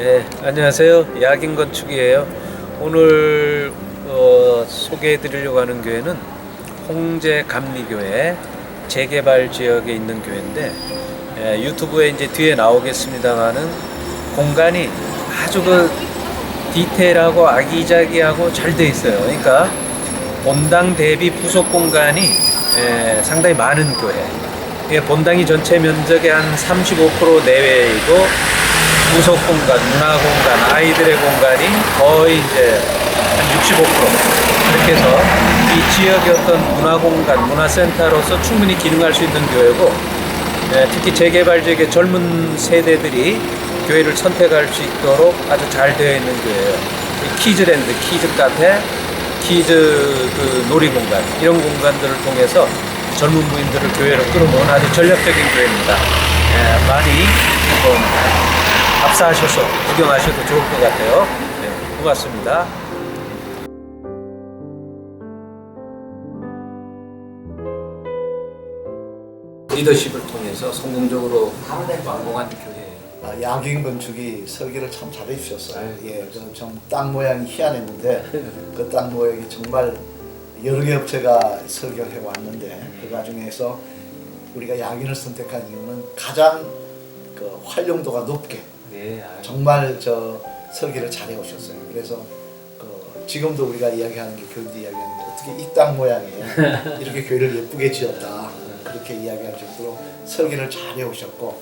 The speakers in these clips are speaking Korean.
네, 안녕하세요. 야긴 건축이에요. 오늘 소개해 드리려고 하는 교회는 홍제 감리교회 재개발 지역에 있는 교회인데, 유튜브에 이제 뒤에 나오겠습니다만은 공간이 아주 디테일하고 아기자기하고 잘 돼 있어요. 그러니까 본당 대비 부속 공간이 상당히 많은 교회. 본당이 전체 면적의 한 35% 내외이고, 부속 공간, 문화 공간, 아이들의 공간이 거의 이제 한 65% 이렇게 해서 이 지역의 어떤 문화 공간, 문화센터로서 충분히 기능할 수 있는 교회고, 특히 재개발 지역의 젊은 세대들이 교회를 선택할 수 있도록 아주 잘 되어 있는 교회예요. 키즈랜드, 키즈 카페, 키즈 놀이공간, 이런 공간들을 통해서 젊은 부인들을 교회로 끌어모은 아주 전략적인 교회입니다. 많이 합사하셔서 구경하셔도 좋을 것 같아요. 네, 고맙습니다. 리더십을 통해서 성공적으로 완공한 교회예요. 야긴 건축이 설계를 참 잘해 주셨어요. 좀 땅 모양이 희한했는데 그 땅 모양이 정말 여러 개 업체가 설계를 해왔는데 그 과정에서 우리가 야긴을 선택한 이유는 가장 활용도가 높게 정말 설계를 잘해 오셨어요. 그래서 지금도 우리가 이야기하는 게 교인들 이야기하는 게 어떻게 이 땅 모양에 이렇게 교회를 예쁘게 지었다 그렇게 이야기할 정도로 설계를 잘해 오셨고,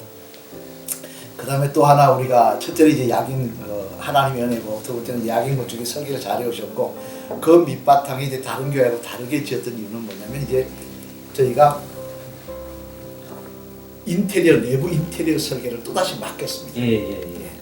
그 다음에 또 하나 우리가 첫째는 이제 야긴 하나님의 은혜고, 두 번째는 야긴 건축이 설계를 잘해 오셨고, 그 밑바탕이 이제 다른 교회하고 다르게 지었던 이유는 뭐냐면 이제 저희가 인테리어, 내부 인테리어 설계를 또다시 맡겼습니다.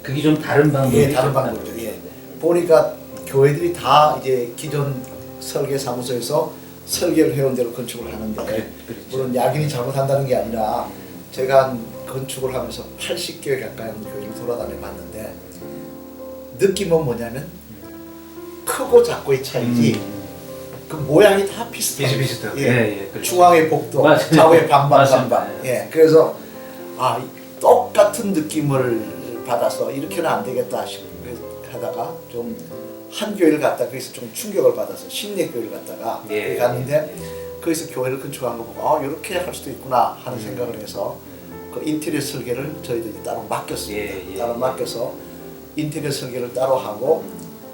그게 좀 다른 방법이죠. 다른 방법이죠. 보니까 교회들이 다 이제 기존 설계 사무소에서 설계를 해온 대로 건축을 하는데, 그렇죠. 물론 야긴이 잘못한다는 게 아니라 제가 건축을 하면서 80개회 가까이 하는 교회를 돌아다녀 봤는데 느낌은 뭐냐면 크고 작고의 차이지 그 모양이 다 비슷해요. 비슷해요. 그렇죠. 중앙의 복도, 좌우의 반반. 그래서 똑같은 느낌을 받아서 이렇게는 안 되겠다 싶어 하다가 좀 한 교회를 갔다 그래서 좀 충격을 받아서 신내 교회를 갔다가 갔는데 거기서 교회를 건축한 거 보고 이렇게 할 수도 있구나 하는 생각을 해서 그 인테리어 설계를 저희들이 따로 맡겼습니다. 따로 맡겨서 인테리어 설계를 따로 하고,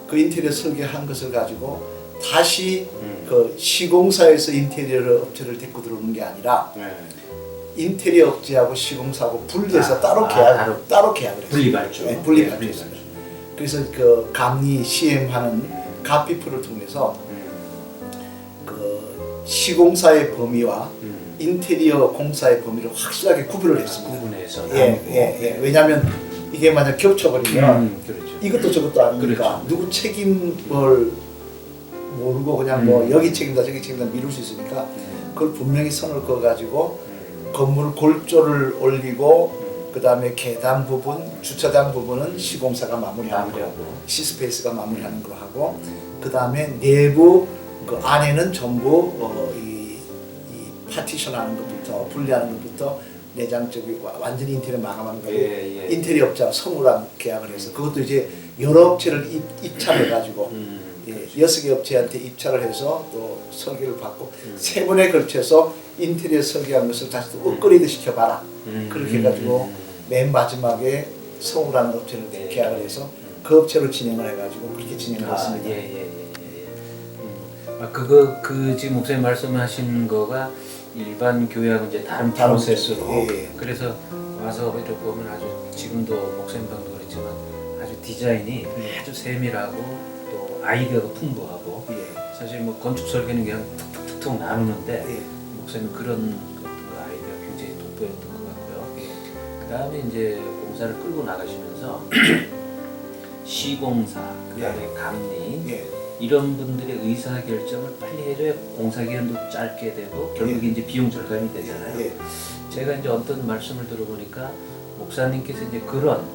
그 인테리어 설계한 것을 가지고 다시 그 시공사에서 인테리어 업체를 데리고 들어오는 게 아니라 인테리어 업체하고 시공사하고 분리해서 따로 계약을 했습니다. 분리발주. 분리발주했습니다. 그래서 그 감리 시행하는 가피프를 통해서 그 시공사의 범위와 인테리어 공사의 범위를 확실하게 구별을 했습니다. 왜냐하면 이게 만약 겹쳐버리면 이것도 저것도 아니니까 누구 책임을 모르고 그냥 여기 책임다 저기 책임다 미룰 수 있으니까 그걸 분명히 선을 그어가지고 건물 골조를 올리고, 그 다음에 계단 부분, 주차장 부분은 시공사가 마무리하는 거고, 시스페이스가 마무리하는 거 하고, 그 다음에 내부 그 안에는 전부 이 파티션하는 것부터 분리하는 것부터 내장적이 완전히 인테리어 마감하는 거고, 인테리어 업자와 성우랑 계약을 해서 그것도 이제 여러 업체를 입찰해 가지고 6개 업체한테 입찰을 해서 또 설계를 받고 3번에 걸쳐서 인테리어 설계한 것을 다시 또 업그레이드 시켜봐라. 그렇게 해가지고 맨 마지막에 성우라는 업체를 계약을 해서 그 업체로 진행을 해가지고 그렇게 진행을 했습니다. 그 지금 목사님 말씀하신 거가 일반 교회하고 이제 다른 프로세스로. 그래서 와서 이렇게 보면 아주 지금도 목사님 방도 그렇지만 아주 디자인이 아주 세밀하고 또 아이디어가 풍부하고, 사실 뭐 건축 설계는 그냥 툭툭툭툭 나누는데 목사님 그런 아이디어가 굉장히 돋보였던 것 같고요. 그 다음에 이제 공사를 끌고 나가시면서 시공사, 그 다음에 감리, 이런 분들의 의사결정을 빨리 해줘야 공사기간도 짧게 되고 결국에 이제 비용 절감이 되잖아요. 제가 이제 어떤 말씀을 들어보니까 목사님께서 이제 그런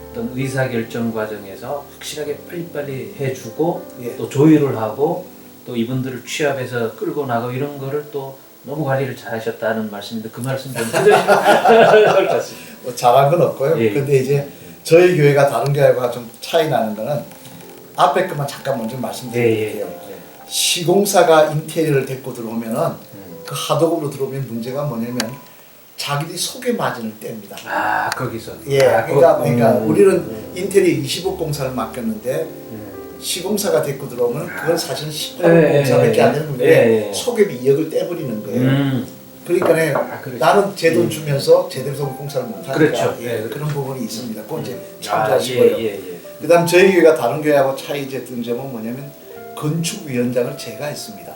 어떤 의사결정 과정에서 확실하게 빨리빨리 해주고 또 조율을 하고 또 이분들을 취합해서 끌고 나가고 이런 거를 또 너무 관리를 잘하셨다는 말씀인데 그 말씀 좀 해주시면 것 같습니다. 뭐 잘한 건 없고요. 근데 이제 저희 교회가 다른 교회와 좀 차이 나는 거는 앞에 것만 잠깐 먼저 말씀드릴게요. 시공사가 인테리어를 데리고 들어오면은 그 하도급으로 들어오면 문제가 뭐냐면 자기들이 소개 마진을 뗍니다. 아 거기서. 예, 그러니까 우리는 인테리어 20억 공사를 맡겼는데 시공사가 데리고 들어오면 그건 사실 18억 공사밖에 안 되는 건데 소개비 2억을 떼버리는 거예요. 그러니까 나는 제 돈 주면서 제대로 된 공사를 못하니까 그렇죠. 그런 부분이 있습니다. 그건 이제 참조하시고요. 그다음 저희 교회가 다른 교회하고 차이됐던 점은 뭐냐면 건축위원장을 제가 했습니다.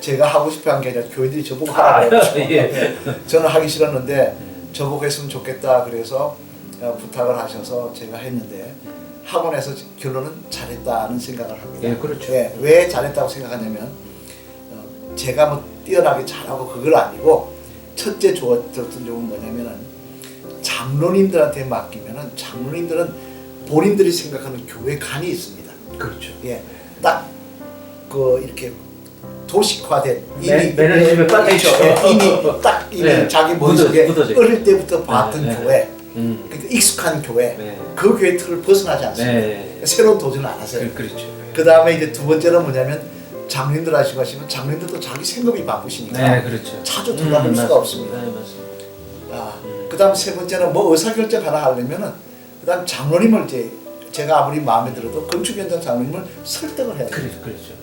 제가 하고 싶어 한 게 아니라 교회들이 저보고 하라고 했죠. 저는 하기 싫었는데 저보고 했으면 좋겠다 그래서 부탁을 하셔서 제가 했는데 하고 나서 결론은 잘했다는 생각을 합니다. 예, 그렇죠. 왜 잘했다고 생각하냐면 제가 뭐 뛰어나게 잘하고 그걸 아니고 첫째 좋았던 점은 뭐냐면은 장로님들한테 맡기면은 장로님들은 본인들이 생각하는 교회 간이 있습니다. 그렇죠. 예, 딱 그 이렇게 도식화된 매너집에 빠져있죠. 이미 딱 이미 자기 머릿속에 어릴 때부터 봤던 교회, 그러니까 익숙한 교회, 그 교회 틀을 벗어나지 않습니다. 새로운 도전을 안 하세요. 그렇죠. 그 다음에 이제 두 번째는 뭐냐면 장로님들 하시면 장로님들도 자기 생업이 바쁘시니까 그렇죠. 자주 돌아볼 수가 없습니다. 그 다음 세 번째는 뭐 의사결정 하나 하려면은 그 다음 장로님을 이제 제가 아무리 마음에 들어도 건축위원장 장로님을 설득을 해야 돼요. 그렇죠.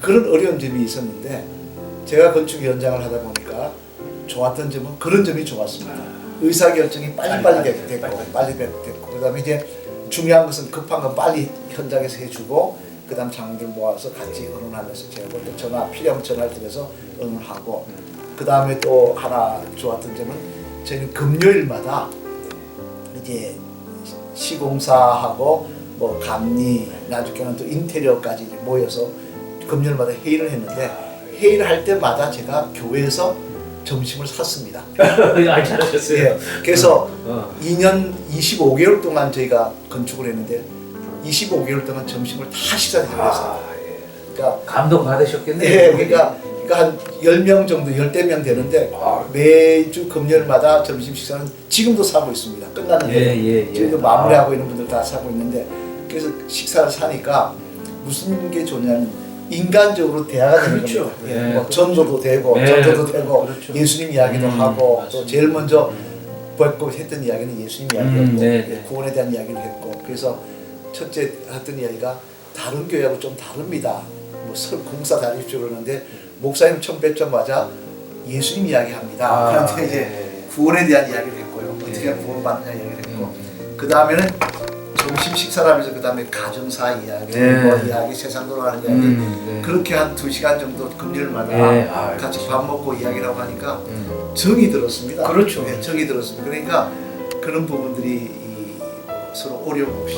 그런 어려운 점이 있었는데 제가 건축위원장을 하다 보니까 좋았던 점은 그런 점이 좋았습니다. 의사결정이 빨리빨리 됐고 그 다음에 이제 중요한 것은 급한 건 빨리 현장에서 해주고 그 다음 장로들 모아서 같이 의논하면서 제가 또 필요하면 전화를 드려서 의논하고 그 다음에 또 하나 좋았던 점은 저희는 금요일마다 이제 시공사하고 뭐 감리 나중에는 또 인테리어까지 이제 모여서 금요일마다 회의를 했는데 회의를 할 때마다 제가 교회에서 점심을 샀습니다. 잘하셨어요. 예, 그래서 2년 25개월 동안 저희가 건축을 했는데 25개월 동안 점심을 다 식사를 했어요. 그러니까 감동 받으셨겠네요. 예, 그러니까 한 10명 정도 10명 되는데 매주 금요일마다 점심 식사는 지금도 사고 있습니다. 끝났는데 지금도 마무리하고 있는 분들 다 사고 있는데 그래서 식사를 사니까 무슨 게 좋냐면 인간적으로 대화가 되는 겁니다. 뭐 전도도 되고 전도도 되고 예수님 이야기도 하고 맞습니다. 또 제일 먼저 뵙고 했던 이야기는 예수님 이야기였고 구원에 대한 이야기를 했고 그래서 첫째 했던 이야기가 다른 교회하고 좀 다릅니다. 뭐 공사 다니십시오 그러는데 목사님 처음 뵙자마자 예수님 이야기합니다. 그런데 이제 구원에 대한 이야기를 했고요. 어떻게 하면 구원 받느냐 이야기를 했고 그 다음에는 점심 식사를 하면서 그 다음에 가정사 이야기, 뭐 이야기, 세상 돌아가는 이야기 그렇게 한 2시간 정도 금요일마다 같이 밥 먹고 이야기를 하고 하니까 정이 들었습니다. 그렇죠. 정이 들었습니다. 그러니까 그런 부분들이 서로 어려움 없이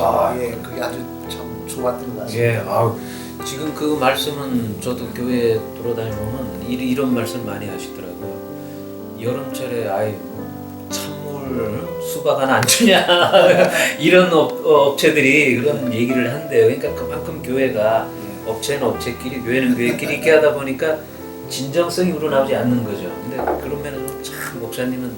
그게 아주 참 좋았던 것 같습니다. 지금 그 말씀은 저도 교회 돌아다니면 이런 말씀 많이 하시더라고요. 여름철에 찬물 수박 하나 안 주냐 이런 업체들이 그런 얘기를 한대요. 그러니까 그만큼 교회가 업체는 업체끼리 교회는 교회끼리 이렇게 하다 보니까 진정성이 우러나오지 않는 거죠. 근데 그런 면에서 참 목사님은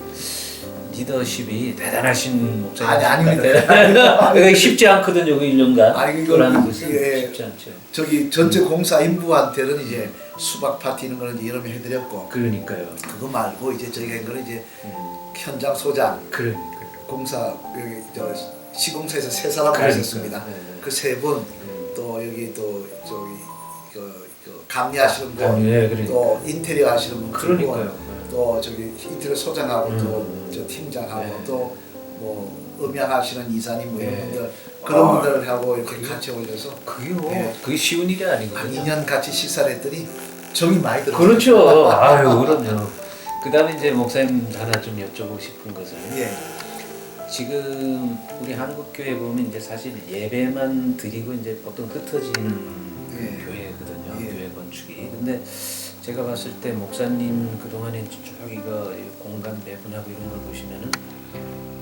리더십이 대단하신 목사님. 아닙니다. 쉽지 않거든요. 그 1년간 그러는 것은 쉽지 않죠. 저기 전체 공사 인부한테는 이제 수박 파티 이런 거는 이제 여름에 해드렸고. 그러니까요. 그거 말고 이제 저희가 한 거는 이제 현장 소장. 공사 여기 저 시공사에서 3사람 모셨습니다. 그 3분 또 여기 또 저기 그 감리하시는 분, 또 인테리어 하시는 분, 그러니까요. 또 저기 인테리어 소장하고 또 저 팀장하고 또 뭐 음향하시는 이사님 뭐 이런 분들 그런 분들하고 이렇게 같이 올려서 그게 쉬운 일이 아니거든요. 한 2년 같이 식사를 했더니 정이 많이 들었어요. 그렇죠. 그럼요. 그다음에 이제 목사님 하나 좀 여쭤보고 싶은 것은 지금 우리 한국 교회 보면 이제 사실 예배만 드리고 이제 보통 흩어지는 교회거든요. 교회 건축이. 근데 제가 봤을 때 목사님 그동안에 쭉 이거 공간 배분하고 이런 걸 보시면은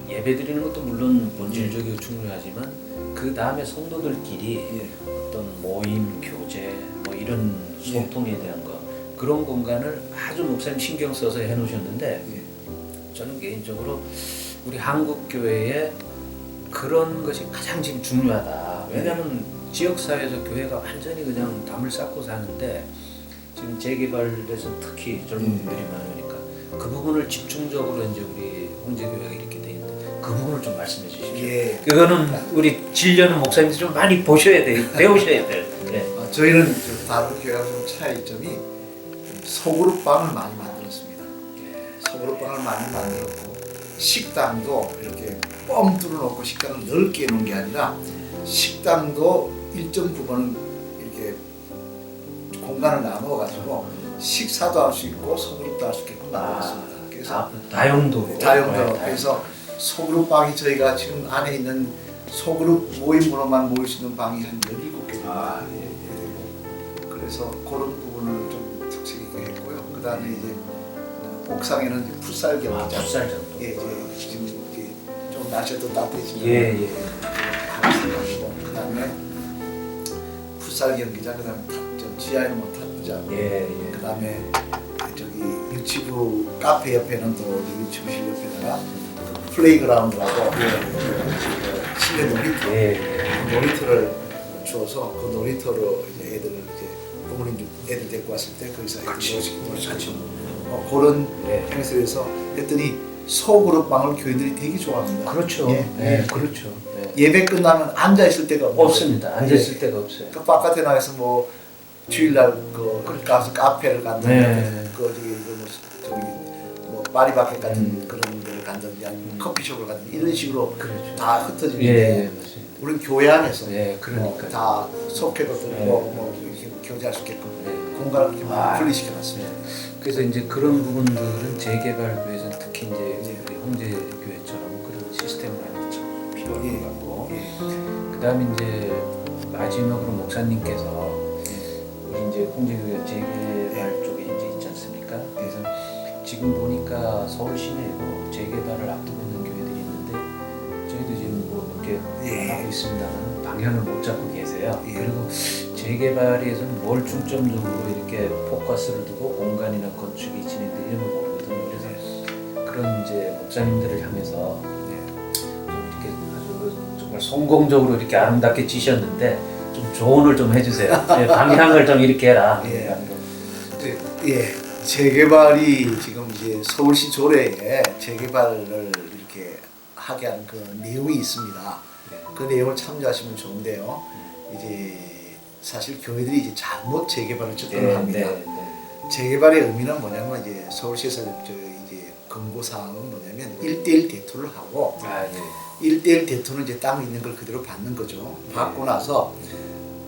예배 드리는 것도 물론 본질적이고 중요하지만 그 다음에 성도들끼리 어떤 모임, 교제 뭐 이런 소통에 대한 거 그런 공간을 아주 목사님 신경 써서 해놓으셨는데 저는 개인적으로 우리 한국 교회에 그런 것이 가장 지금 중요하다. 왜냐하면 지역 사회에서 교회가 완전히 그냥 담을 쌓고 사는데 지금 재개발돼서 특히 젊은 분들이 많으니까 그 부분을 집중적으로 이제 우리 홍제교회가 이렇게 돼 있는데 그 부분을 좀 말씀해 주십시오. 예. 그거는 우리 진료는 목사님들 좀 많이 보셔야 돼, 배우셔야 돼. 네. 저희는 다른 교회와 좀 차이점이 소그룹방을 많이 만들었습니다. 소그룹방을 많이 만들었고 식당도 이렇게 뻥 뚫어놓고 식당을 넓게 해놓은 게 아니라 식당도 일정 부분은 이렇게 공간을 나누어가지고 식사도 할 수 있고 소그룹도 할 수 있게끔 만들었습니다. 그래서 다용도. 다용도. 그래서 소그룹방이 저희가 지금 안에 있는 소그룹 모임으로만 모일 수 있는 방이 한 17개 됩니다. 그래서 그런 부분을 좀 특색 있게 했고요. 그 다음에 이제 옥상에는 이제 풋살 경기장. 풋살장도. 예, 이제 지금 이렇게 좀 날씨도 따뜻해지면 예. 그 다음에 풋살 경기장, 그 다음에 지하에는 뭐 탁구장. 예. 그 다음에 저기 유치부 카페 옆에는 또 유치부실 옆에다가 플레이그라운드라고 실내 놀이터, 놀이터를 주어서 그 놀이터로 이제 애들을 이제 부모님 애들 데리고 왔을 때 거기서 같이 그런 행사에서 했더니 소그룹방을 교인들이 되게 좋아합니다. 그렇죠. 그렇죠. 예배 끝나면 앉아 있을 데가 없습니다. 앉아 있을 데가 없어요. 그 바깥에 나가서 뭐 주일날 가서 카페를 간다든지 뭐 파리바켓 같은 그런 데를 간다든지 아니면 커피숍을 간다든지 이런 식으로 다 흩어지는데 우리는 교회 안에서 그러니까 다 속회도 들고 뭐 이렇게 교제할 수 있게끔 공간을 이렇게 많이 분리시켜놨습니다. 그래서 이제 그런 부분들은 재개발교회에서는 특히 이제 우리 홍제교회처럼 그런 시스템을 하는 게 참 필요할 것 같고 그다음에 이제 마지막으로 목사님께서 우리 이제 홍제교회 재개발 쪽에 이제 있지 않습니까? 그래서 지금 보니까 서울 시내에도 재개발을 앞두고 있는 교회들이 있는데 저희도 지금 뭐 몇 개 하고 있습니다만 방향을 못 잡고 계세요. 그리고 재개발에서는 뭘 중점적으로 이렇게 포커스를 두고 공간이나 건축이 진행되는 걸 보거든요. 그래서 그런 이제 목사님들을 향해서 좀 이렇게 아주 정말 성공적으로 이렇게 아름답게 지셨는데 좀 조언을 좀 해주세요. 방향을 좀 이렇게 해라. 재개발이 지금 이제 서울시 조례에 재개발을 이렇게 하게 하는 그 내용이 있습니다. 그 내용을 참조하시면 좋은데요. 이제 사실 교회들이 이제 잘못 재개발을 접근을 합니다. 재개발의 의미는 뭐냐면 이제 서울시에서 이제 권고 사항은 뭐냐면 1대1 대토를 하고 1대1 대토는 이제 땅에 있는 걸 그대로 받는 거죠. 받고 나서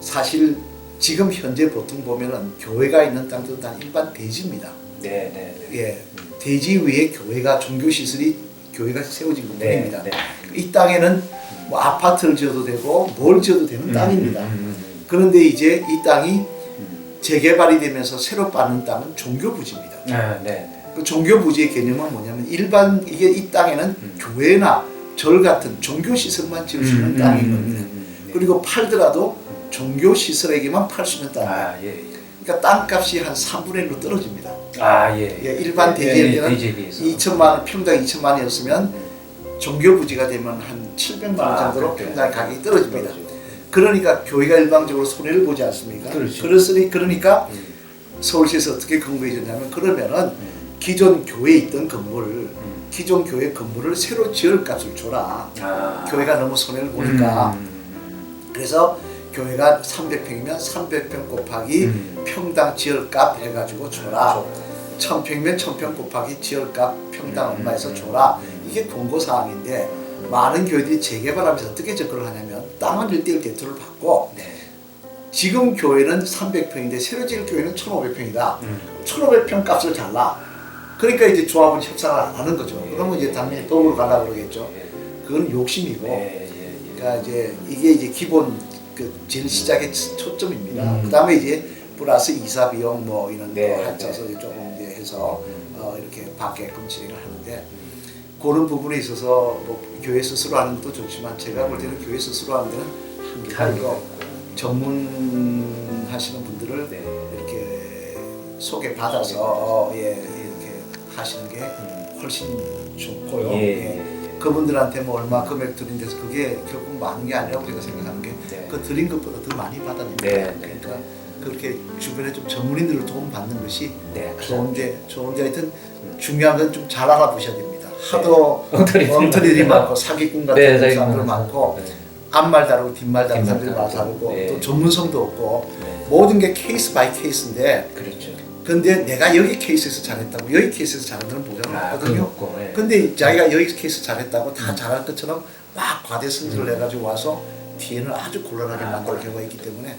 사실 지금 현재 보통 보면은 교회가 있는 땅들은 다 일반 대지입니다. 대지 위에 교회가 종교 시설이 교회가 세워진 것뿐입니다. 이 땅에는 뭐 아파트를 지어도 되고 뭘 지어도 되는 땅입니다. 그런데 이제 이 땅이 재개발이 되면서 새로 받는 땅은 종교 부지입니다. 그 종교 부지의 개념은 뭐냐면 일반 이 땅에는 교회나 절 같은 종교 시설만 지을 수 있는 땅인 겁니다. 그리고 팔더라도 종교 시설에게만 팔 수 있는 땅이에요. 그러니까 땅값이 한 3분의 1로 떨어집니다. 일반 대지일 때는 2천만 원, 평당 2천만 원이었으면 종교 부지가 되면 한 700만 원 정도로 평당 가격이 떨어집니다. 그러니까 교회가 일방적으로 손해를 보지 않습니까? 그러니까 서울시에서 어떻게 권고해 줬냐면 그러면은 기존 교회에 있던 건물을 기존 교회 건물을 새로 지을 값을 줘라. 교회가 너무 손해를 보니까. 그래서 교회가 300평이면 300평 곱하기 평당 지을값 해가지고 줘라. 1000평이면 1000평 곱하기 지을값 평당 얼마에서 줘라. 이게 권고사항인데 많은 교회들이 재개발하면서 어떻게 접근을 하냐면 땅은 1대1 대토를 받고 지금 교회는 300평인데 새로 지을 교회는 1500평이다. 1500평 값을 달라. 그러니까 이제 조합은 협상을 안 하는 거죠. 그러면 이제 당연히 도움을 가려고 그러겠죠. 그건 욕심이고 그러니까 이제 이게 이제 기본 그 제일 시작의 초점입니다. 그 다음에 이제 플러스 이사 비용 뭐 이런 거 합쳐서 조금 이제 해서 이렇게 받게끔 진행을 하는데 그런 부분에 있어서 뭐 교회 스스로 하는 것도 좋지만 제가 볼 때는 교회 스스로 하는 데는 한계가 있고 전문하시는 분들을 이렇게 소개받아서 이렇게 하시는 게 훨씬 좋고요. 그분들한테 뭐 얼마 금액 드린 데서 그게 결국 많은 게 아니라고 제가 생각하는 게 네. 그 드린 것보다 더 많이 받아냅니다. 네, 그러니까 그렇게 주변에 좀 전문인들을 도움 받는 것이 네, 좋은데 하여튼 중요한 건 좀 잘 알아보셔야 됩니다. 하도 엉터리들이 많고 사기꾼 같은 네, 사람들 많고 네. 앞말 다르고 뒷말 다른 사람들이 뒷말 다르고 네. 또 전문성도 없고 네. 모든 게 케이스 바이 케이스인데 그렇죠. 근데 내가 여기 케이스에서 잘했다고 여기 케이스에서 잘하는 보장은 없거든요. 없고, 네. 근데 자기가 여기 케이스 잘했다고 다 잘할 것처럼 막 과대 승질을 해가지고 와서 뒤에는 아주 곤란하게 만들 경우가 있기 때문에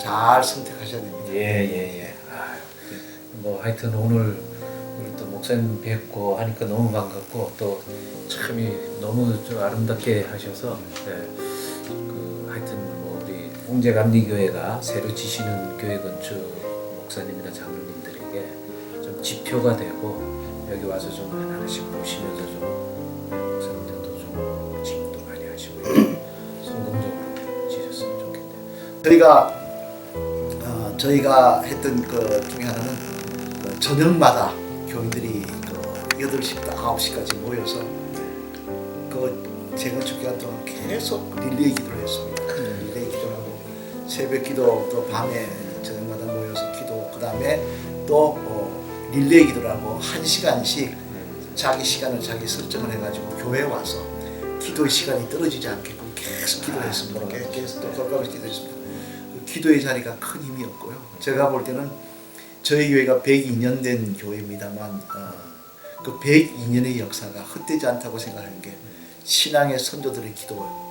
잘 선택하셔야 됩니다. 예. 뭐 하여튼 오늘 우리 또 목사님 뵙고 하니까 너무 반갑고 또 참이 너무 좀 아름답게 하셔서 그 하여튼 뭐 우리 홍제감리교회가 새로 지시는 교회 건축 목사님이나 장로님들에게 좀 지표가 되고 여기 와서 좀 하나씩 보시면서 좀 목사님들도 좀 지금도 많이 하시고 성공적으로 지셨으면 좋겠네요. 저희가 했던 그 중에 하나는 그 저녁마다 교인들이 그 8시부터 9시까지 모여서 그 재건축 기간 동안 계속 릴레이 기도를 했습니다. 릴레이 기도하고 새벽 기도 또 밤에 저녁마다 모여서 기도 그 다음에 또 릴레이 기도를 하고 1시간씩 자기 시간을 자기 설정을 해가지고 교회에 와서 기도의 시간이 떨어지지 않게끔 계속 기도를 했습니다. 계속 또 돌아가면서 기도했습니다. 기도의 자리가 큰 힘이 없고요. 제가 볼 때는 저희 교회가 102년 된 교회입니다만 그 102년의 역사가 헛되지 않다고 생각하는 게 신앙의 선조들의 기도예요.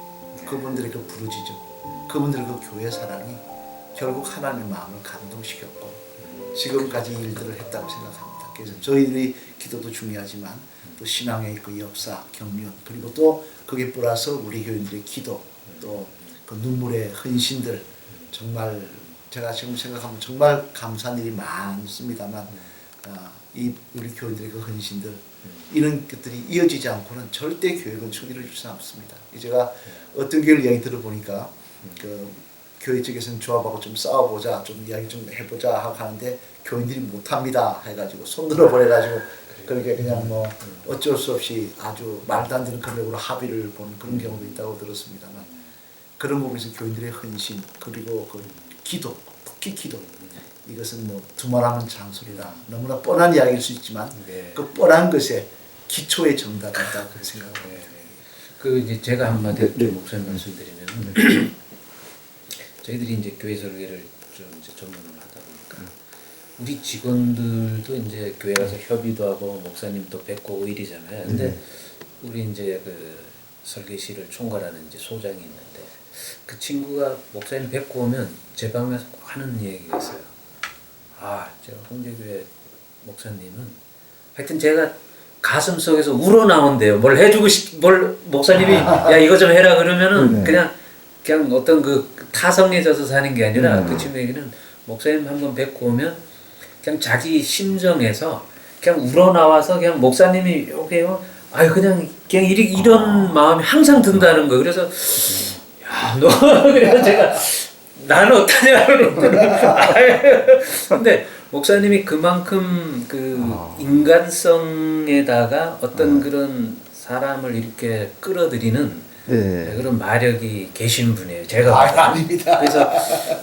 그분들의 그 부르짖음, 그분들의 그 교회 사랑이 결국 하나님의 마음을 감동시켰고 지금까지 일들을 했다고 생각합니다. 그래서 저희들의 기도도 중요하지만 또 신앙의 그 역사, 경륜 그리고 또 그게 플러스 우리 교인들의 기도 또 그 눈물의 헌신들 정말 제가 지금 생각하면 정말 감사한 일이 많습니다만 이 우리 교인들의 그 헌신들 이런 것들이 이어지지 않고는 절대 교회 건축을 이룰 수 없습니다. 제가 어떤 교회를 이야기 들어보니까 그 교회 쪽에서는 조합하고 좀 싸워보자 좀 이야기 좀 해보자 하고 하는데 교인들이 못합니다 해가지고 손 들어버려가지고 그렇게 그냥 뭐 어쩔 수 없이 아주 말도 안 되는 금액으로 합의를 보는 그런 경우도 있다고 들었습니다만 그런 부분에서 교인들의 헌신 그리고 그 기도, 특히 기도 이것은 뭐 두말하면 잔소리다 너무나 뻔한 이야기일 수 있지만 그 뻔한 것에 기초의 정답이 있다고 생각합니다. 그 이제 제가 한마디 목사님 말씀드리면 저희들이 이제 교회 설계를 좀 이제 전문으로 하다 보니까 우리 직원들도 이제 교회 가서 협의도 하고 목사님도 뵙고 일이잖아요. 근데 우리 이제 그 설계실을 총괄하는 이제 소장이 있는데 그 친구가 목사님 뵙고 오면 제 방에서 꼭 하는 얘기가 있어요. 제가 홍제교회 목사님은 하여튼 제가 가슴 속에서 우러나온대요. 뭘 해주고 뭘 목사님이 야 이거 좀 해라 그러면은 그냥 어떤 그 타성에 져서 사는 게 아니라 그 친구 얘기는 목사님 한번 뵙고 오면 그냥 자기 심정에서 그냥 우러나와서 그냥 목사님이 요게요. 그냥 이런 마음이 항상 든다는 거예요. 그래서 너 그래서 제가 나는 어떠냐 근데 목사님이 그만큼 그 인간성에다가 어떤 그런 사람을 이렇게 끌어들이는 그런 마력이 계신 분이에요. 제가 아닙니다. 그래서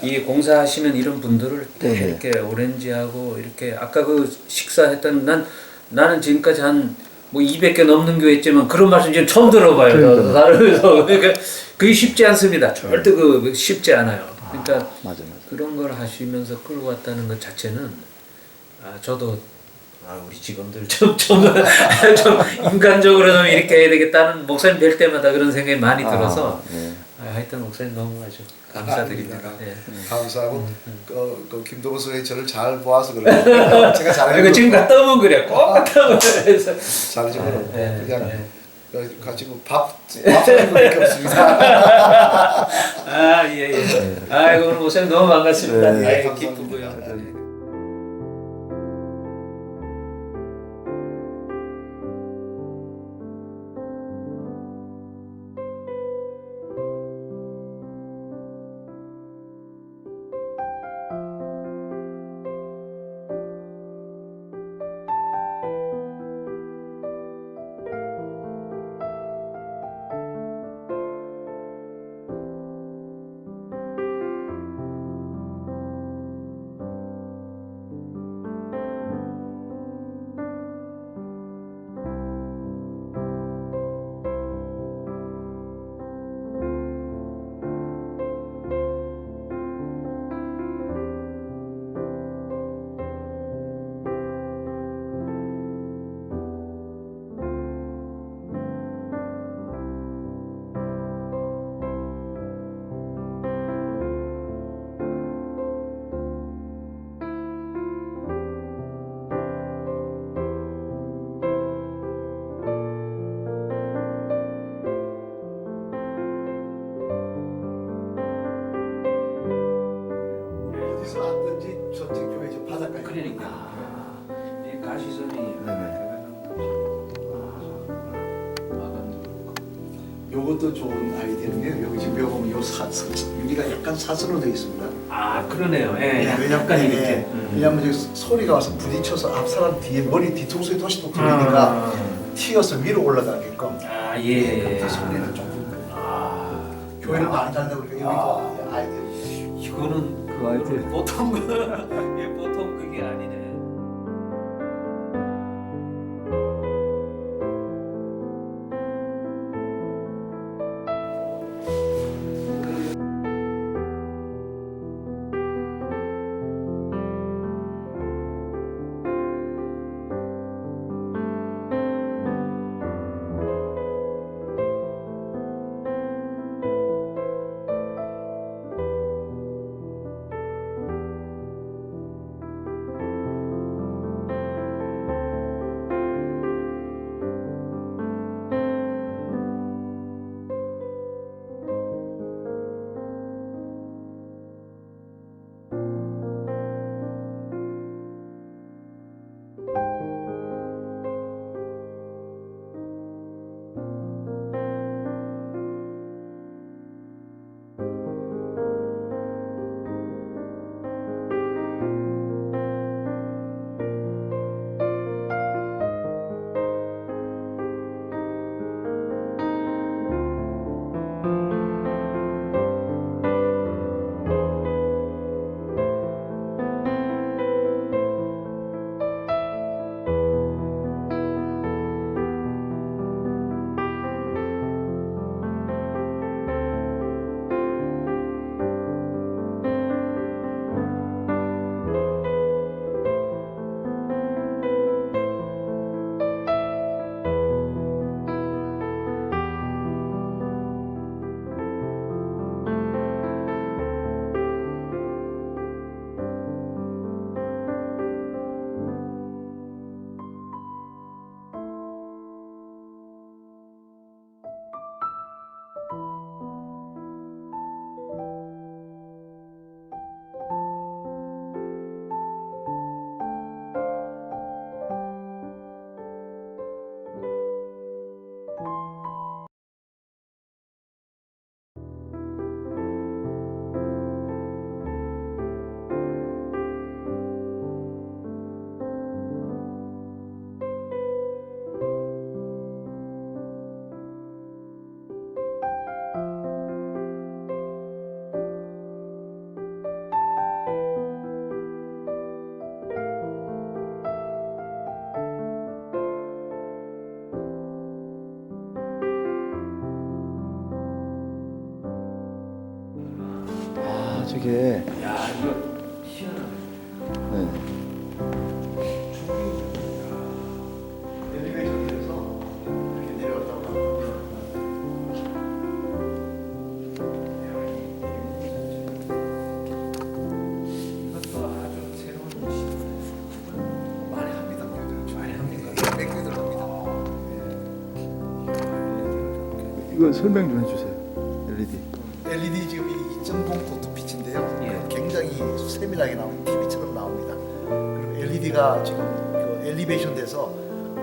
이 공사하시는 이런 분들을 다 이렇게 오렌지하고 이렇게 아까 그 식사했던 나는 지금까지 한 뭐 200개 넘는 교회 있지만 그런 말씀 지금 처음 들어봐요. 다르면서 그러니까 그게 쉽지 않습니다. 절대 그 쉽지 않아요. 그러니까 맞아. 그런 걸 하시면서 끌고 왔다는 것 자체는 저도 우리 직원들 좀 인간적으로 좀 이렇게 해야 되겠다는 목사님 뵐 때마다 그런 생각이 많이 들어서 하여튼 목사님 너무 아주 감사드립니다. 감사하고 그 김동호 선생님 저를 잘 보아서 그래요. 제가 잘해요. 지금 갔다 오면 그래. 꼭 갔다 오면 그래서 잘하지 그냥 같이 뭐밥 사는 것밖에 없습니다. 예. 아이고 오늘 목사님 너무 반갑습니다. 감사합니다. 기쁘고요. 그러니까 이 가시선이 네네. 요것도 좋은 아이디어인데 여기 지금 여기 보면 유리가 약간 사선으로 되어 있습니다. 아 그러네요. 예, 약간 왜냐면 이렇게. 왜냐면 저기 소리가 와서 부딪혀서 앞 사람 뒤에 머리 뒤통수에 도시도 들리니까 튀어서 위로 올라가게끔. 아 예. 그때 소리를 조금 교회를 많이 다니다 보니까 여기도 아이디어. 이거는 그 아이디어. 보통 예, 보통 그게 아니네. 아 저게. 야 이거 희한하네. 네. 엘리베이션에서 이렇게 내려왔다고 합니다. 이것도 아주 새로운 시도네. 많이 합니다. 많이 합니까? 맥주들 합니다. 이거 설명 좀 해주세요. LED. LED 지금 이 2.0 도트 빛인데요. 예. 굉장히 세밀하게 나오는 TV처럼 나옵니다. 그리고 LED가 지금 그 엘리베이션 돼서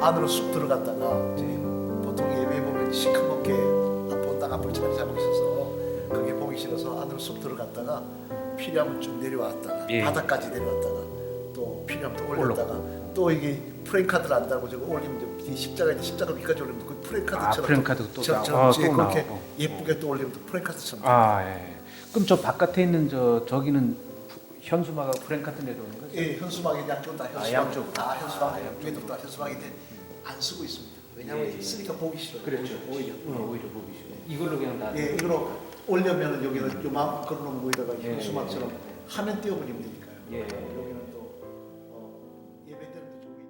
안으로 쑥 들어갔다가 이제 보통 예배 보면 시커멓게 땅 앞을 차지하고 있어서 그게 보기 싫어서 안으로 쑥 들어갔다가 필요하면 쭉 내려왔다가 예. 바닥까지 내려왔다가 또 필요하면 또 올렸다가 또 이게 프레임카드를 안 달고 저거 올리면 저 뒤에 십자가 위까지 올리면 그 프레임카드처럼 프레임카드 또 저처럼 또 그렇게 나오고. 예쁘게 또 올리면 또 프레임카드처럼 아 예. 그럼 저 바깥에 있는 저기는 현수막하고 프랭카드 내려오는 거죠? 예, 현수막이 양쪽 다 현수막. 양쪽으로. 다 현수막. 위에도 다 현수막인데 안 쓰고 있습니다. 왜냐하면 예, 예. 쓰니까 보기 싫어요. 그렇죠. 오히려. 오히려 보기 싫어. 이걸로 그냥 다. 예, 이거로 올려면은 여기는 요만 걸어놓은 거에다가 예, 현수막처럼 예, 화면 띄워버리면 되니까요. 예. 여기는 또 예배 때는 또 저기.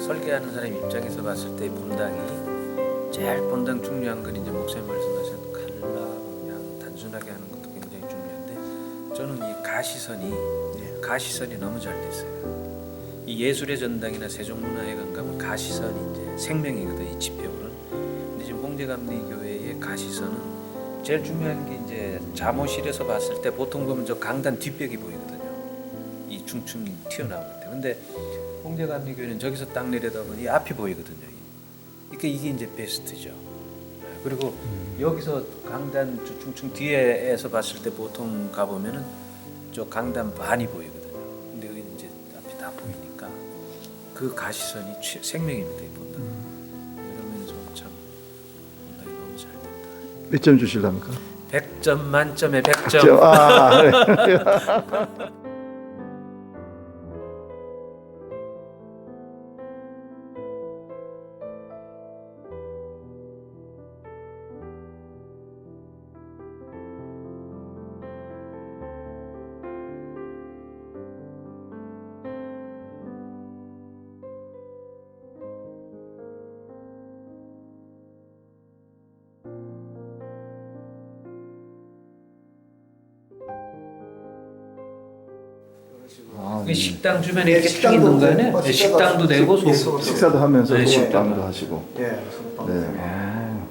설계하는 사람 입장에서 봤을 때 본당이 제일 본당 중요한 건 이제 목사님 말씀하신 칼라 그냥 단순하게 하는 것도 굉장히 중요한데 저는 이 가시선이 너무 잘 됐어요. 이 예술의 전당이나 세종문화회관 가면 가시선이 이제 생명이거든 이 지표로는. 근데 지금 홍제감리교회의 가시선은 제일 중요한 게 이제 잠옷실에서 봤을 때 보통 보면 저 강단 뒷벽이 보이거든요. 이 중층이 튀어나오는 데. 근데 홍제감리교회는 저기서 딱 내려다보면 이 앞이 보이거든요. 그러니까 이게 이제 베스트죠. 그리고 여기서 강단 저 중층 뒤에서 봤을 때 보통 가보면은 저 강단 반이 보이거든요. 근데 여기 이제 앞이 다 보이니까 그 가시선이 생명입니다. 이 본당. 이러면서 참 본당이 너무 잘 된다. 몇 점 주실랍니까? 100점 만점에 100점. 아, 네. 아, 이 식당 주변에 네, 이렇게 쭉 식당도 있는 거 아니에요? 있고, 네, 식당도 되고 소금. 식사도 하면서 네, 소금도 식당. 하시고. 예. 네. 아,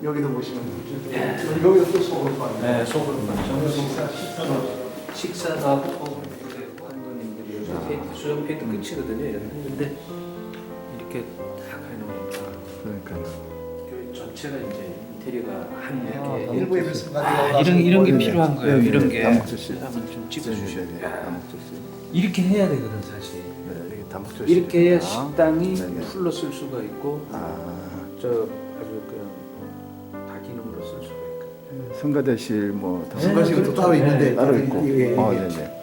여기도 보시면 여기도 또 소금 네, 소금. 식사도 하고 소금 되고 한도님들이 여기 수영 페이트 끝이거든요. 근데 이렇게 딱 해놓으니까 그러니까요. 교회 전체가 이제 인테리어가 한 아, 이렇게 일부에 비해서 이런 게 네, 필요한 거예요. 네, 이런 네, 게 다목적실. 한번 좀 찍어주셔야 네, 돼요. 다목적실. 이렇게 해야 되거든 사실. 네, 이게 다목적실. 이렇게 해야 식당이 네, 네. 풀로 쓸 수가 있고 아, 저 아주 그냥 다기능으로 쓸 수가 있거든요. 성가대실 뭐 다- 성가실은 또 따로 있는데 따로 있고. 예, 예. 아, 네, 네.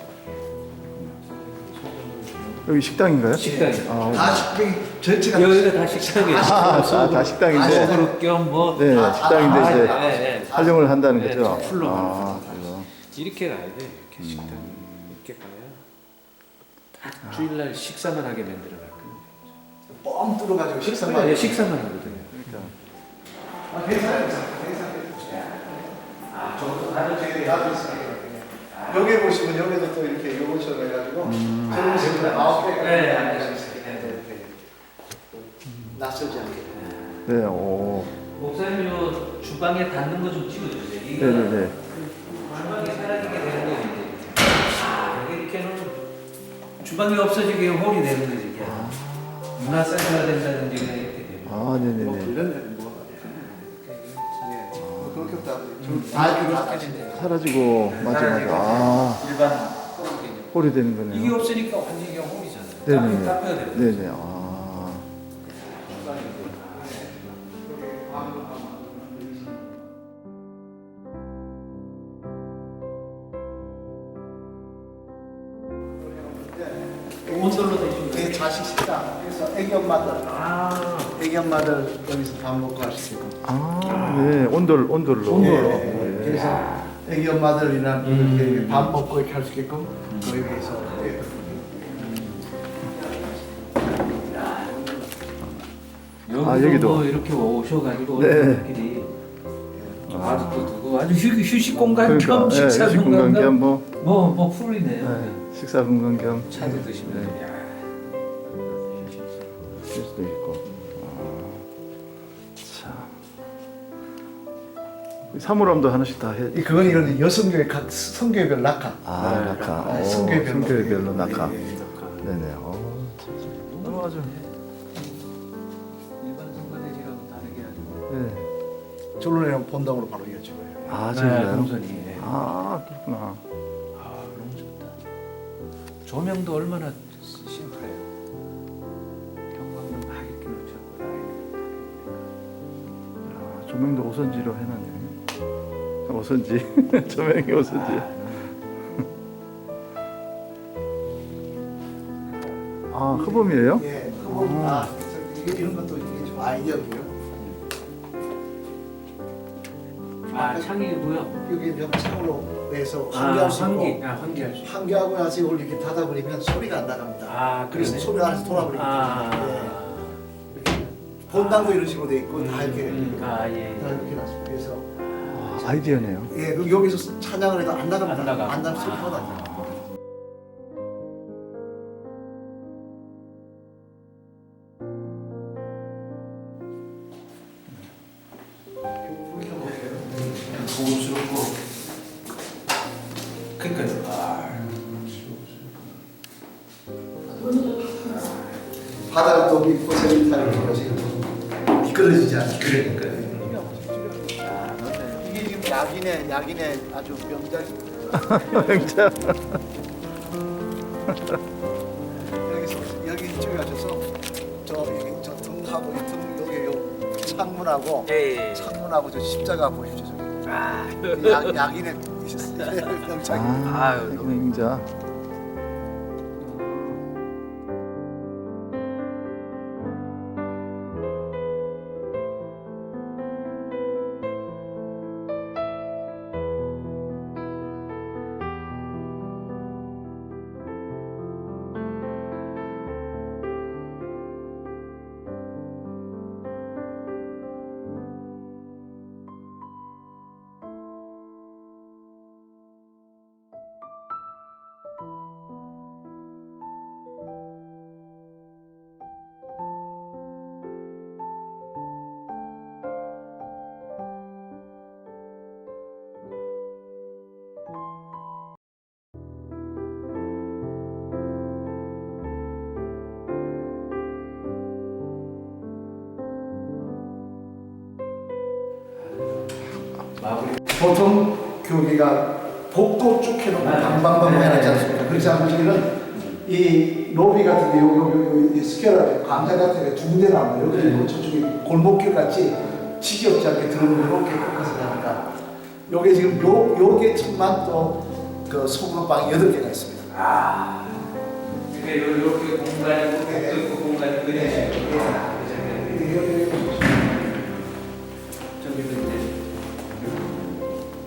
여기 식당인가요? 식당이요. 아, 다 식당이 전체가 여기가 다 식당이에요. 다 식당인데. 소그룹 겸뭐 네, 식당인데 이제 네. 활용을 한다는 네, 거죠. 풀로 아, 그래요. 이렇게 가야 돼. 이렇게 식당 이렇게 가야 딱 주일날 식사만 하게 만들어 놨거든요. 뻥 뚫어가지고 식사만 네, 식사만 하거든요. 그러니까 괜찮아요. 저것도 다른 제가 야도 있어요. 여기 보시면 여기도 또 이렇게 요거처럼 해가지고 저런 식으로 9개가 네. 낯설지 않게. 네, 오. 목사님 요 주방에 닿는 거 좀 찍어주세요. 이거 네네네. 주방이 사라지게 되는 거 이제 이렇게 놓으면 주방이 없어지게 홀이 되는 거지. 이게. 문화센터가 된다든지 그냥 이렇게 되고. 아, 네네네. 이런 뭐 그렇게 다 사라지고 마지막에 아, 일반 홀이겠죠. 홀이 되는 이게 거네요. 없으니까 완전히 그냥 홀이잖아요. 네네네. 닦아야 돼요. 네네. 아. 온돌로 되신 제 거예요? 자식 식당. 그래서 애기 엄마들, 애기 엄마들 여기서 밥 먹고 할 수 있고. 아, 네. 온돌로. 온돌로. 네. 그래서 애기 엄마들이나 이렇게 밥 먹고 이렇게 할 수 있게끔 여기서. 여기도 여기도. 뭐 이렇게 오셔가지고 네. 어른들끼리 바둑도 두고 아주 휴식 공간 그러니까 겸 식사 식사 공간 공간 겸 겸 뭐 뭐 풀이네요. 네, 식사 공간 겸 차도 드시면 네. 야. 쉴 수도 있고. 참. 사물함도 하나씩 다 해. 그건 이런 여성교회 각 성교회별 낙하. 아, 낙하. 네, 오, 성교회별로. 성교회별로 낙하. 예, 예. 네네. 너무 아주. 일반 성가대지하고 다르게 아주. 네. 졸로네는 본당으로 바로 이어지고요. 아, 네, 진짜요? 동선이. 네. 아, 그렇구나. 아 너무 좋다. 조명도 얼마나 심플해요. 경광등 막 이렇게 놓쳤고 아, 조명도 오선지로 해놨네. 오선지. 조명이 오선지. 아, 흡음이에요? 예, 그거 이런 것도 이게 좀 아이디어고요. 아, 창이고요. 여기 명창으로 해서 환기할 수 있고 환기할 수 있고. 환기하고 나서 이걸 이렇게 닫아버리면 소리가 안 나갑니다. 아, 그래서 그러네. 소리 안에서 돌아버리기 때문에 이렇게 본당도 이런 식으로 돼 있고 다 이렇게 아, 예. 다 이렇게 놨습니다. 그래서 아이디어네요. 예, 그럼 여기서 찬양을 해도 안 나갑니다. 안 나가. 안 나면 소리가 나죠. 고급스럽고. 그러니까. 바다가 또 미포세를 타는 것이 미끄러지지 않아요. 그러니까. 이게 지금 약인의 아주 명작입니다. 진짜. 여기 이쪽에 가셔서 저 등하고 이 등 여기 요 창문하고 예. 창문하고 저 십자가 보십시오. 저기. 아, 약인의 명작입니다. 아, 행자. 보통 교리가 복도 쭉 해놓고 방방방 해놨지 않습니까? 그렇지 않고 저기는 이 로비 같은데 요 스퀘어 광장 같은 데 두 군데 나와요. 여기 있고 저쪽에 골목길 같이 지지없지 않게 들어오는 이렇게 꺾어서 가니까 요게 지금 요게 천만 또 그 소금방이 8개가 있습니다. 아. 그러니까 이렇게 공간이 복도 있고 공간이 그려지고. 저기도 이제.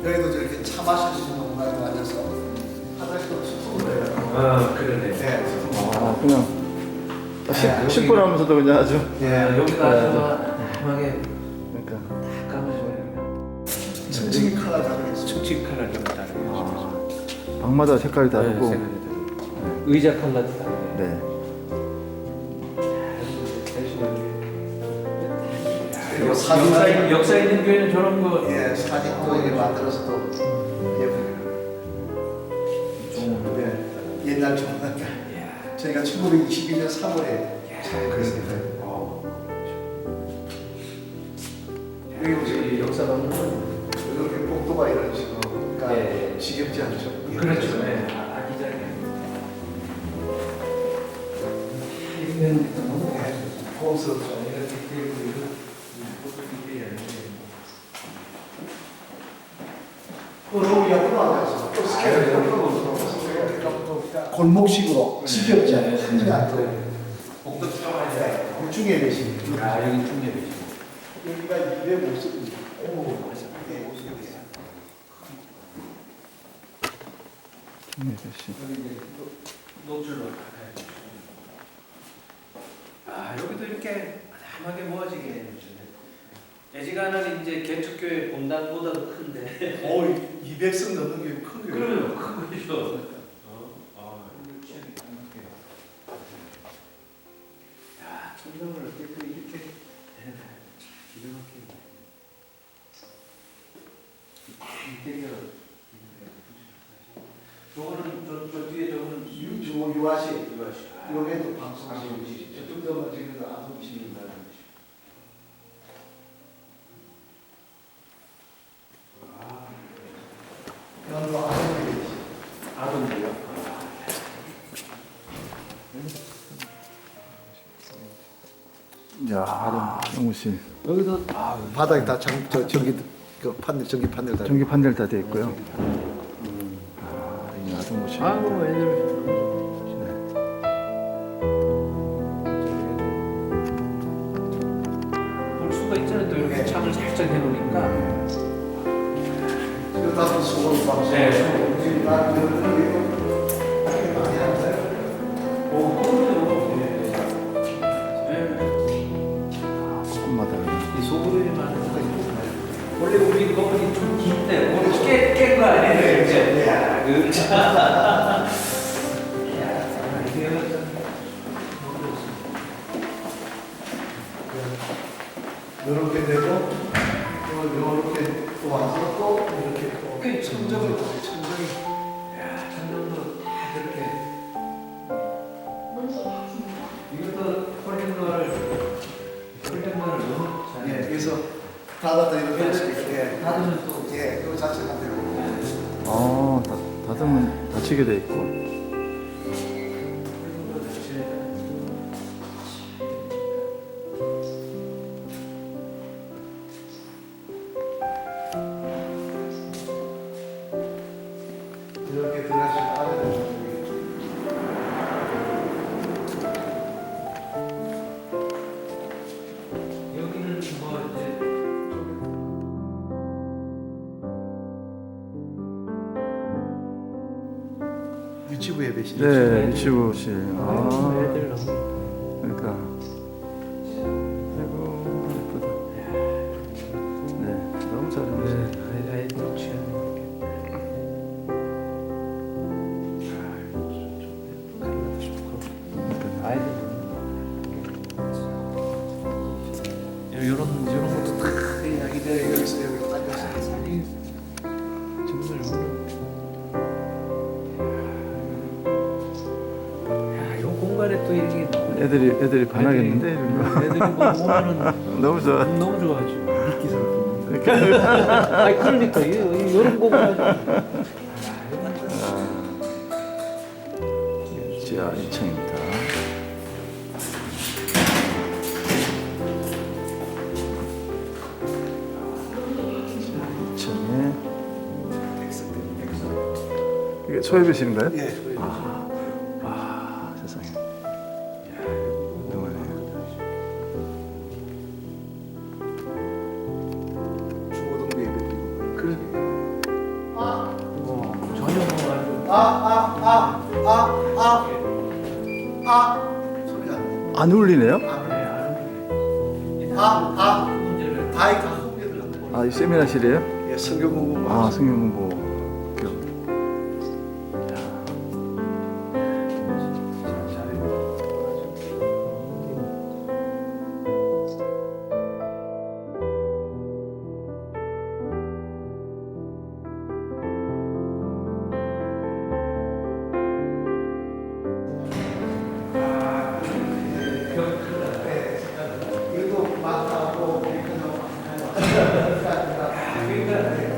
여기도 저렇게 차 마실 수 있는 공간에 앉아서 화장실도 수품을 해요. 아, 그러네. 네, 수품. 아, 그냥 10분 하면서도 그냥 아주. 예, 여기가 아주 하게 그러니까. 까매져요. 층층이 컬러 다르겠습니다. 층층 컬러 좀 다르고. 방마다 색깔이 다르고. 의자 컬러도 다르고. 네. 그리고 사진 역사 있는 교회는 저런 거. 예, 사진도 이렇게 만들어서 또 예쁘게. 네, 옛날 조문학교. 저희가 1922년 3월에 참여했습니다. 여기 보시면 역사가 없는. 이렇게 복도가 이런 식으로, 그러니까 예. 지겹지 않죠? 그렇죠. 네. 아기자기하게. 이런 게 너무 고급스럽죠. 이렇게 되고 이거 또 너무 옆으로 앉아서 또 스케일을 옆으로 골목식으로 지겹지 않아요? 흔히 안 들어요. 복도 들어가야 중에 계신 아, 여기 중립이죠. 여기가 250입니다. 오, 맞아. 네, 50입니다. 네, 씨. 여기 이제 노출로 가야죠. 아, 여기도 이렇게 다양하게 모아지게 해주네. 예지간은 이제 개척교회 본당보다도 큰데. 200석 넘는 게 큰 거예요. 그러면 큰 거죠. 이거 취향이 딱 맞게요. 야, 천정을 어떻게 이렇게 기가 막히네. 인테리어. 저거는 저 뒤에 저거는 유아실. 유아실. 여기도 방송실. 방송실. 저쪽도 지금 아동실입니다. 여기도 아동실. 아동이요? 야, 영무실. 여기도 바닥에 다 전기 그 판넬 전기 판넬 다. 전기 판넬 다 돼 있고요. 이 아동무실. 아이고 애들 볼 수가 있잖아요. 또 이렇게 창을 살짝 해놓으니까 소금 방송. 네. 나 그런 거 이렇게 많이 하는데. 볶음마다. 이 소금이 많은 거 원래 우리 거기 좀 긴데 오늘 깬거 아니에요? 이제. 야, 야, 이게 이렇게 되고 또 이렇게 또 와서 또 이렇게 또. 꽤 청정을 청정이. 야, 청정도 다 그렇게. 이것도 폴링러를 너무 잘. 예, 그래서 닫았다 이렇게 예, 닫으면 또. 예, 이거 자체가 되고. 아, 닫으면 닫히게 돼 있고. 이렇게 들어가시면 안에 여기는 뭐 이제 유치부 예배실. 네, 유치부실. 아, 애들 너무 그러니까. 아이고, 예쁘다. 네, 너무 잘했네. 아이들 취하는 아이들 이런 것도 다 네, 여기서 여기 앉아서. 이 공간에 또 이렇게 애들이 반하겠는데 이런 거. 애들이 뭐 오면은 너무 좋아. 너무 좋아하죠. 미끼 아니 그러니까 이런 공간 지하 2층입니다. 이게 소예배실인가요? 예. 와, 세상에. 훌륭하네요. 중고등부 예배드리고. 전혀 뭐 소리가 안 안 울리네요? 다이가 소리를. 아, 이 세미나실이에요? 예, 성경 공부. 아, 성경 공부. 이거 맞다고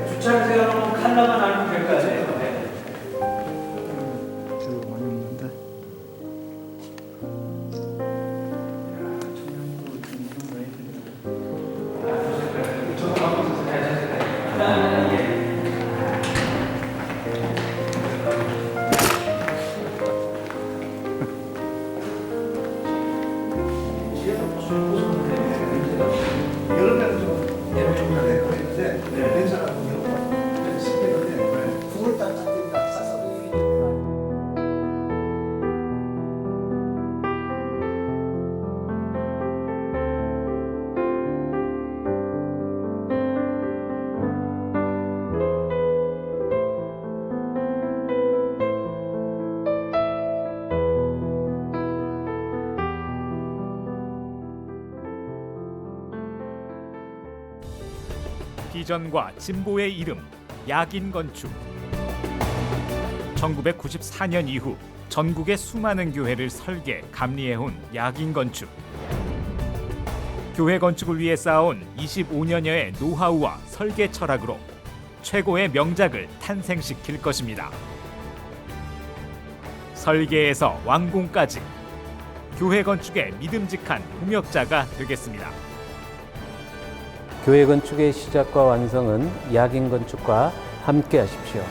주차를 세워놓으면 칼라만 알면 될 거 아니에요? 뷰 많이 없는데. 여름에는 좀 그런데 괜찮아요. 시키는데 9월달 딱 싸서. 비전과 진보의 이름 야긴 건축. 1994년 이후 전국의 수많은 교회를 설계, 감리해온 야긴 건축. 교회 건축을 위해 쌓아온 25년여의 노하우와 설계 철학으로 최고의 명작을 탄생시킬 것입니다. 설계에서 완공까지 교회 건축의 믿음직한 동역자가 되겠습니다. 교회 건축의 시작과 완성은 야긴 건축과 함께 하십시오.